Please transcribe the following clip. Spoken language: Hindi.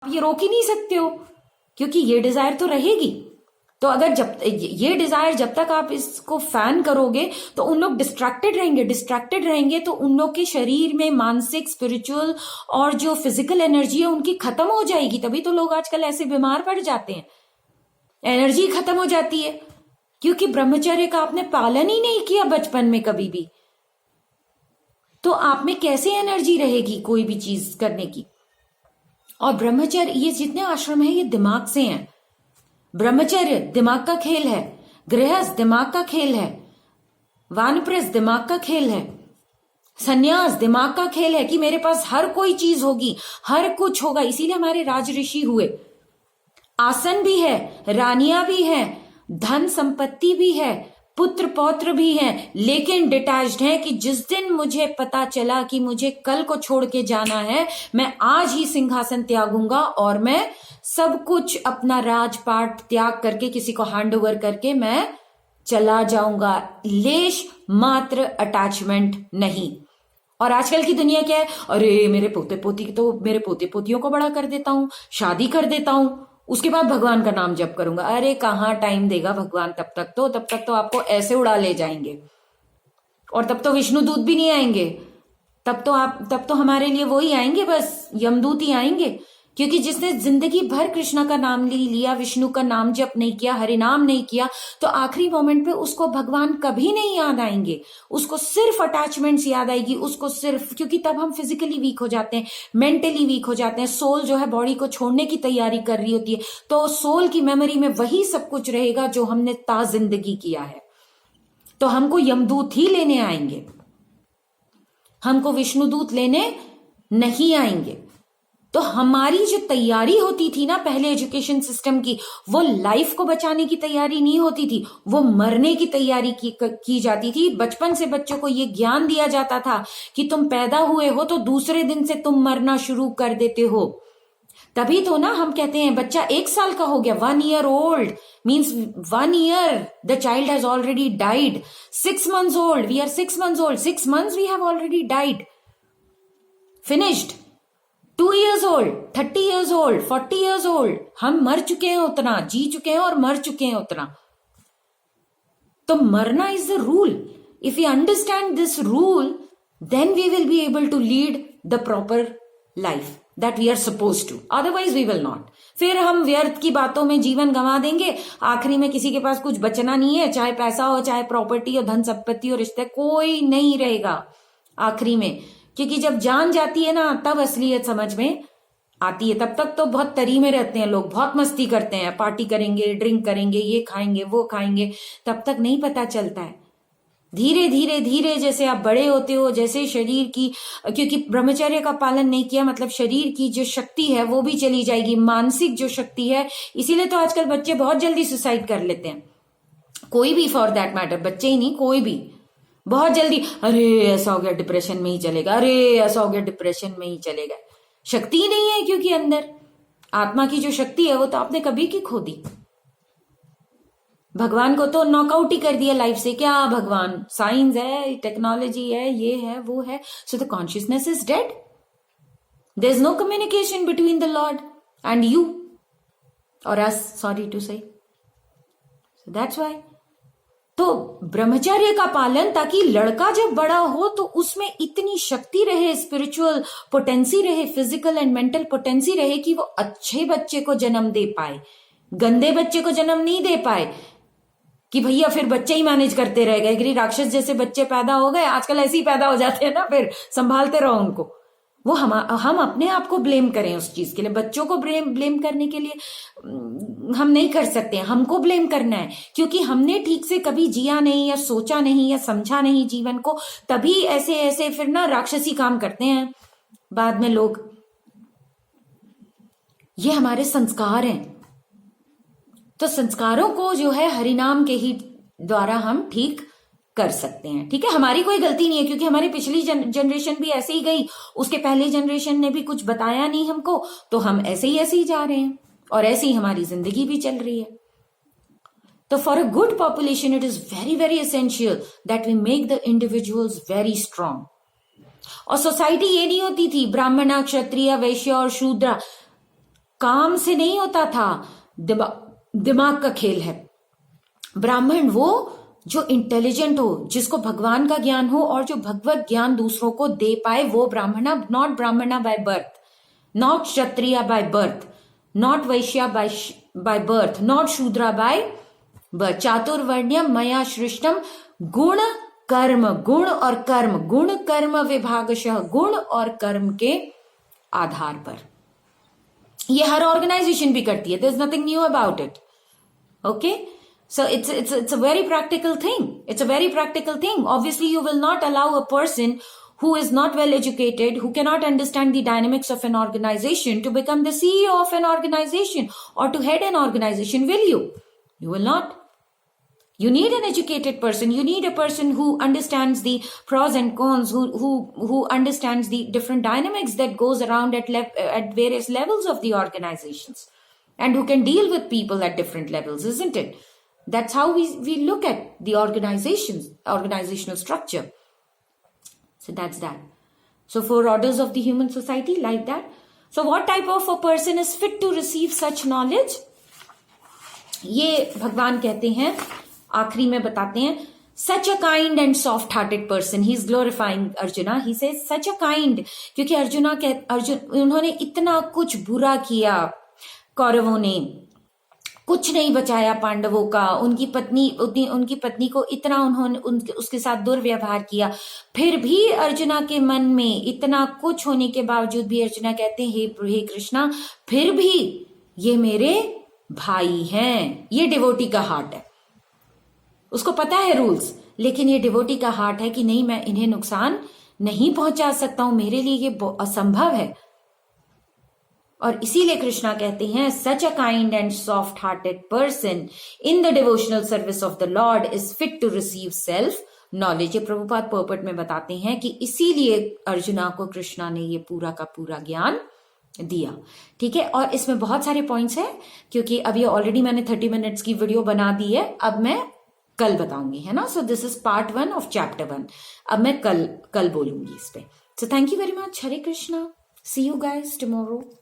आप ये रोक ही नहीं सकते हो, क्योंकि ये डिजायर तो रहेगी। तो अगर ये डिजायर जब तक आप इसको फैन करोगे तो उन लोग डिस्ट्रैक्टेड रहेंगे तो उन लोग के शरीर में मानसिक, स्पिरिचुअल और जो फिजिकल एनर्जी है उनकी खत्म हो जाएगी। तभी तो लोग आजकल ऐसे बीमार पड़ जाते हैं, एनर्जी खत्म हो जाती है, क्योंकि ब्रह्मचर्य का आपने पालन ही नहीं किया बचपन में कभी भी। तो आप में कैसे एनर्जी रहेगी कोई भी चीज करने की। और ब्रह्मचर्य, ये जितने आश्रम है ये दिमाग से हैं। ब्रह्मचर्य दिमाग का खेल है, गृहस्थ दिमाग का खेल है, वानप्रस्थ दिमाग का खेल है, सन्यास दिमाग का खेल है कि मेरे पास हर कोई चीज होगी, हर कुछ होगा। इसीलिए हमारे राज ऋषि हुए। आसन भी है, रानियां भी हैं, धन संपत्ति भी है, पुत्र पौत्र भी हैं, लेकिन डिटैच्ड है कि जिस दिन मुझे पता चला कि मुझे कल को छोड़ के जाना है, मैं आज ही सिंहासन त्यागूंगा और मैं सब कुछ अपना राजपाट त्याग करके किसी को हैंड ओवर करके मैं चला जाऊंगा। लेश मात्र अटैचमेंट नहीं। और आजकल की दुनिया क्या है, अरे मेरे पोते पोती तो मेरे पोते पोतियों को बड़ा कर देता हूं, शादी कर देता हूं, उसके बाद भगवान का नाम जप करूंगा। अरे कहाँ टाइम देगा भगवान, तब तक तो आपको ऐसे उड़ा ले जाएंगे, और तब तो विष्णु दूत भी नहीं आएंगे। तब तो हमारे लिए वो ही आएंगे, बस यमदूत ही आएंगे। क्योंकि जिसने जिंदगी भर कृष्णा का नाम लिया, विष्णु का नाम जप नहीं किया, हरि नाम नहीं किया, तो आखिरी मोमेंट पे उसको भगवान कभी नहीं याद आएंगे। उसको सिर्फ अटैचमेंट्स याद आएगी, उसको सिर्फ, क्योंकि तब हम फिजिकली वीक हो जाते हैं, मेंटली वीक हो जाते हैं। सोल जो है बॉडी को छोड़ने की तैयारी कर रही होती है, तो सोल की मेमोरी में वही सब कुछ रहेगा जो हमने जिंदगी किया है। तो हमको यमदूत ही लेने आएंगे, हमको विष्णुदूत लेने नहीं आएंगे। तो हमारी जो तैयारी होती थी ना पहले एजुकेशन सिस्टम की, वो लाइफ को बचाने की तैयारी नहीं होती थी, वो मरने की तैयारी की जाती थी। बचपन से बच्चों को ये ज्ञान दिया जाता था कि तुम पैदा हुए हो तो दूसरे दिन से तुम मरना शुरू कर देते हो। तभी तो ना हम कहते हैं बच्चा 1 साल का हो गया, 1 year old means 1 year the child has already died. 6 months old, we are 6 months old, 6 months we have already died, finished. 2 years old, 30 years old, 40 years old, हम मर चुके हैं उतना, जी चुके हैं और मर चुके हैं उतना। तो मरना is the rule. If we understand this rule, then we will be able to lead the proper life that we are supposed to. Otherwise we will not. फिर हम व्यर्थ की बातों में जीवन गंवा देंगे, आखिरी में किसी के पास कुछ बचना नहीं है, चाहे पैसा हो, चाहे प्रॉपर्टी हो, धन संपत्ति हो, रिश्ते, कोई नहीं रहेगा आखिरी में। क्योंकि जब जान जाती है ना, तब असलियत समझ में आती है। तब तक तो बहुत तरी में रहते हैं लोग, बहुत मस्ती करते हैं, पार्टी करेंगे, ड्रिंक करेंगे, ये खाएंगे, वो खाएंगे, तब तक नहीं पता चलता है। धीरे धीरे धीरे जैसे आप बड़े होते हो, जैसे शरीर की, क्योंकि ब्रह्मचर्य का पालन नहीं किया मतलब शरीर की जो शक्ति है वो भी चली जाएगी, मानसिक जो शक्ति है। इसीलिए तो आजकल बच्चे बहुत जल्दी सुसाइड कर लेते हैं, कोई भी फॉर दैट मैटर, बच्चे ही नहीं कोई भी, बहुत जल्दी, अरे ऐसा हो गया डिप्रेशन में ही चलेगा, अरे ऐसा हो गया डिप्रेशन में ही चलेगा। शक्ति ही नहीं है, क्योंकि अंदर आत्मा की जो शक्ति है वो तो आपने कभी की खो दी। भगवान को तो नॉकआउट ही कर दिया लाइफ से। क्या भगवान, साइंस है, टेक्नोलॉजी है, ये है, वो है, so the consciousness is dead. There is no communication between the lord and you और us, sorry to say, that's why. तो ब्रह्मचर्य का पालन, ताकि लड़का जब बड़ा हो तो उसमें इतनी शक्ति रहे, स्पिरिचुअल पोटेंसी रहे, फिजिकल एंड मेंटल पोटेंसी रहे कि वो अच्छे बच्चे को जन्म दे पाए, गंदे बच्चे को जन्म नहीं दे पाए कि भैया फिर बच्चे ही मैनेज करते रह गए। गिरी राक्षस जैसे बच्चे पैदा हो गए, आजकल ऐसे ही पैदा हो जाते हैं ना, फिर संभालते रहो उनको। वो हम अपने आप को ब्लेम करें उस चीज के लिए, बच्चों को ब्लेम करने के लिए हम नहीं कर सकते, हमको ब्लेम करना है, क्योंकि हमने ठीक से कभी जिया नहीं या सोचा नहीं या समझा नहीं जीवन को, तभी ऐसे ऐसे फिर ना राक्षसी काम करते हैं बाद में लोग। ये हमारे संस्कार हैं, तो संस्कारों को जो है हरिनाम के ही द्वारा हम ठीक कर सकते हैं। ठीक है, हमारी कोई गलती नहीं है, क्योंकि हमारी पिछली जनरेशन भी ऐसे ही गई, उसके पहले जनरेशन ने भी कुछ बताया नहीं हमको, तो हम ऐसे ही जा रहे हैं और ऐसे ही हमारी जिंदगी भी चल रही है। तो for a good population it is very very essential that we make the individuals very strong. और सोसाइटी ये नहीं होती थी ब्राह्मण, क्षत्रिय, वैश्य और शूद्र, काम से नहीं होता था, दिमाग का खेल है। ब्राह्मण वो जो इंटेलिजेंट हो, जिसको भगवान का ज्ञान हो और जो भगवत ज्ञान दूसरों को दे पाए, वो Brahmana. Not Brahmana by birth, not Kshatriya by birth, not Vaishya by birth, not Shudra by birth. चातुर्वर्ण्यम मया सृष्टम गुण कर्म, गुण और कर्म, गुण कर्म विभागशः, गुण और कर्म के आधार पर। ये हर ऑर्गेनाइजेशन भी करती है, there is nothing new about it. Okay, so it's a very practical thing. It's a very practical thing. Obviously you will not allow a person who is not well educated, who cannot understand the dynamics of an organization, to become the CEO of an organization or to head an organization, will you? You will not. You need an educated person. You need a person who understands the pros and cons, who understands the different dynamics that goes around at various levels of the organizations, and who can deal with people at different levels, isn't it? That's how we look at the organizational structure. So that's that. So 4 orders of the human society, like that. So what type of a person is fit to receive such knowledge? ये भगवान कहते हैं, आखिरी में बताते हैं, such a kind and soft hearted person. He is glorifying Arjuna. He says such a kind, क्योंकि उन्होंने इतना कुछ बुरा किया, कौरवों ने कुछ नहीं बचाया पांडवों का, उनकी पत्नी को इतना उन्होंने उसके साथ दुर्व्यवहार किया, फिर भी अर्जुना के मन में इतना कुछ होने के बावजूद भी अर्जुना कहते हैं, हे कृष्णा, फिर भी ये मेरे भाई हैं। ये डिवोटी का हार्ट है, उसको पता है रूल्स, लेकिन ये डिवोटी का हार्ट है कि नहीं, मैं इन्हें नुकसान नहीं पहुंचा सकता हूं, मेरे लिए ये असंभव है। और इसीलिए कृष्णा कहते हैं, such a kind and soft hearted person in the devotional service of the lord is fit to receive self knowledge. ये प्रभुपाद पर्पट में बताते हैं कि इसीलिए अर्जुना को कृष्णा ने ये पूरा का पूरा ज्ञान दिया। ठीक है, और इसमें बहुत सारे पॉइंट्स हैं, क्योंकि अब ये ऑलरेडी मैंने 30 मिनट्स की वीडियो बना दी है, अब मैं कल बताऊंगी, है ना। So this is part 1 of chapter 1। अब मैं कल बोलूंगी इस पे। So thank you very much. Hare Krishna. See you guys tomorrow.